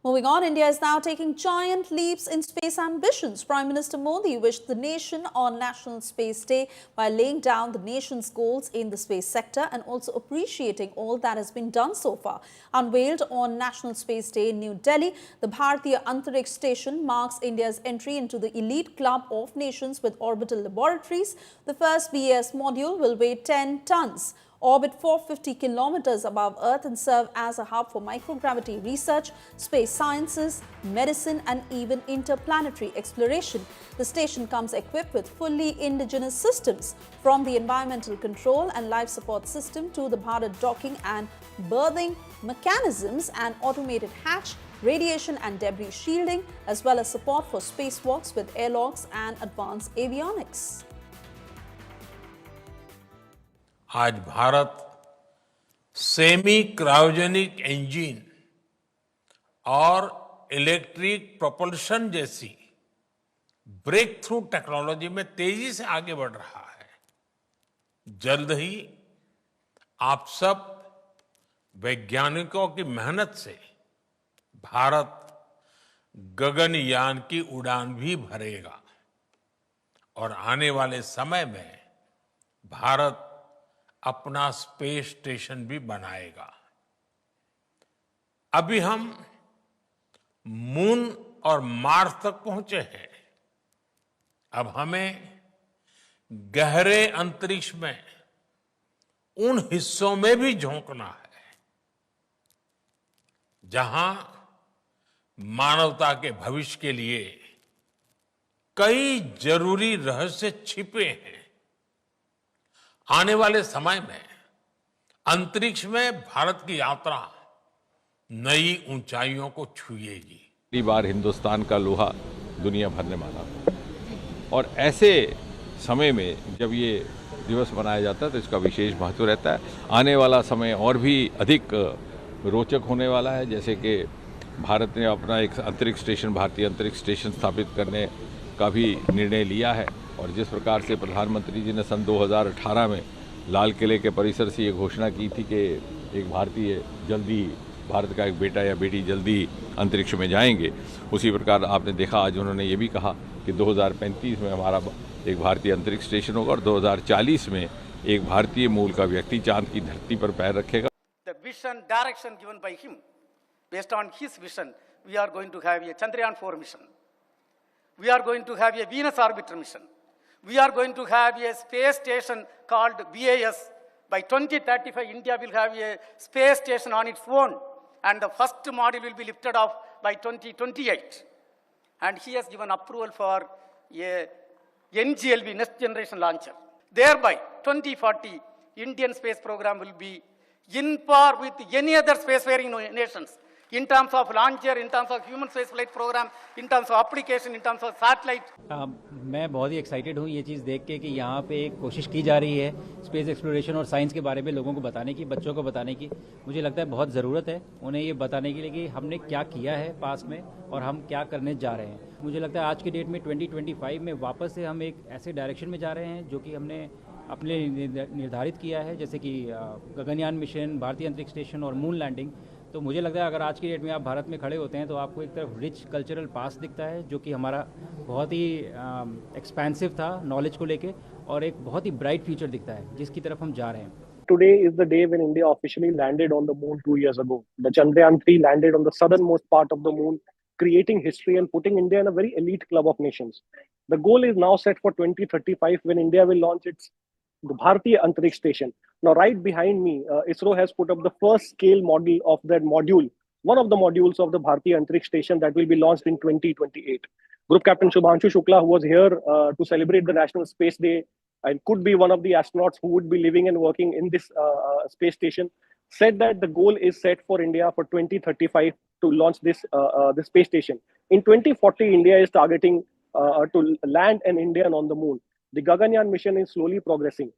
Moving on, India is now taking giant leaps in space ambitions. Prime Minister Modi wished the nation on National Space Day by laying down the nation's goals in the space sector and also appreciating all that has been done so far. Unveiled on National Space Day in New Delhi, the Bharatiya Antariksh Station marks India's entry into the elite club of nations with orbital laboratories. The first BAS module will weigh 10 tons. Orbit 450 kilometers above Earth and serve as a hub for microgravity research, space sciences, medicine and even interplanetary exploration. The station comes equipped with fully indigenous systems, from the environmental control and life support system to the Bharat docking and berthing mechanisms and automated hatch, radiation and debris shielding, as well as support for spacewalks with airlocks and advanced avionics. आज Bharat semi cryogenic engine और electric propulsion जैसी break through technology में तेजी से आगे बढ़ रहा है। जल्द ही आप सब वैज्ञानिकों की मेहनत से भारत गगनयान की उड़ान भी भरेगा और आने वाले समय में भारत अपना स्पेस स्टेशन भी बनाएगा। अभी हम मून और मार्स तक पहुंचे हैं। अब हमें गहरे अंतरिक्ष में उन हिस्सों में भी झोंकना है जहां मानवता के भविष्य के लिए कई जरूरी रहस्य छिपे हैं। आने वाले समय में अंतरिक्ष में भारत की यात्रा नई ऊंचाइयों को छुएगी। पहली बार हिंदुस्तान का लोहा दुनिया भर ने माना और ऐसे समय में जब ये दिवस मनाया जाता है तो इसका विशेष महत्व रहता है। आने वाला समय और भी अधिक रोचक होने वाला है। जैसे कि भारत ने अपना एक अंतरिक्ष स्टेशन, भारतीय अंतरिक्ष स्टेशन स्थापित करने का भी निर्णय लिया है और जिस प्रकार से प्रधानमंत्री जी ने सन 2018 में लाल किले के परिसर से ये घोषणा की थी कि एक भारतीय जल्दी, भारत का एक बेटा या बेटी जल्दी अंतरिक्ष में जाएंगे, उसी प्रकार आपने देखा आज उन्होंने ये भी कहा कि 2035 में हमारा एक भारतीय अंतरिक्ष स्टेशन होगा और 2040 में एक भारतीय मूल का व्यक्ति चांद की धरती पर पैर रखेगा। The vision, direction given by him, based on his vision, we are going to have a Chandrayaan 4 mission. We are going to have a Venus orbiter mission. We are going to have a space station called BAS. By 2035, India will have a space station on its own, and the first module will be lifted off by 2028. And he has given approval for a NGLV, Next Generation Launcher. Thereby, 2040, Indian space program will be in par with any other spacefaring nations, in terms of launcher, in terms of human space flight program, in terms of application, in terms of satellite. मैं बहुत ही excited हूँ ये चीज़ देख के कि यहाँ पे एक कोशिश की जा रही है स्पेस एक्सप्लोरेशन और साइंस के बारे में लोगों को बताने की, बच्चों को बताने की। मुझे लगता है बहुत ज़रूरत है उन्हें ये बताने के लिए कि हमने क्या किया है पास में और हम क्या करने जा रहे हैं। मुझे लगता है आज की डेट में 2025 में वापस से हम एक ऐसे डायरेक्शन में जा रहे हैं जो कि हमने अपने निर्धारित किया है, जैसे कि गगनयान मिशन, भारतीय अंतरिक्ष स्टेशन और मून लैंडिंग। तो मुझे लगता है अगर आज की डेट में आप भारत में खड़े होते हैं तो आपको एक तरफ रिच कल्चरल पास दिखता है जो कि हमारा बहुत ही एक्सपेंसिव था नॉलेज को लेके, और एक बहुत ही ब्राइट फ्यूचर दिखता है जिसकी तरफ हम जा रहे हैं। Today is the day when India officially landed on the moon 2 years ago. The Chandrayaan 3 landed on the southernmost part of the moon, creating history and putting India in a very elite club of nations. The goal is now set for 2035 when India will launch its Bharatiya Antariksh Station. Now, right behind me, ISRO has put up the first scale model of that module, one of the modules of the Bharatiya Antariksh Station that will be launched in 2028. Group Captain Shubhanshu Shukla, who was here to celebrate the National Space Day and could be one of the astronauts who would be living and working in this space station, said that the goal is set for India for 2035 to launch this space station. In 2040, India is targeting to land an Indian on the moon. The Gaganyaan mission is slowly progressing.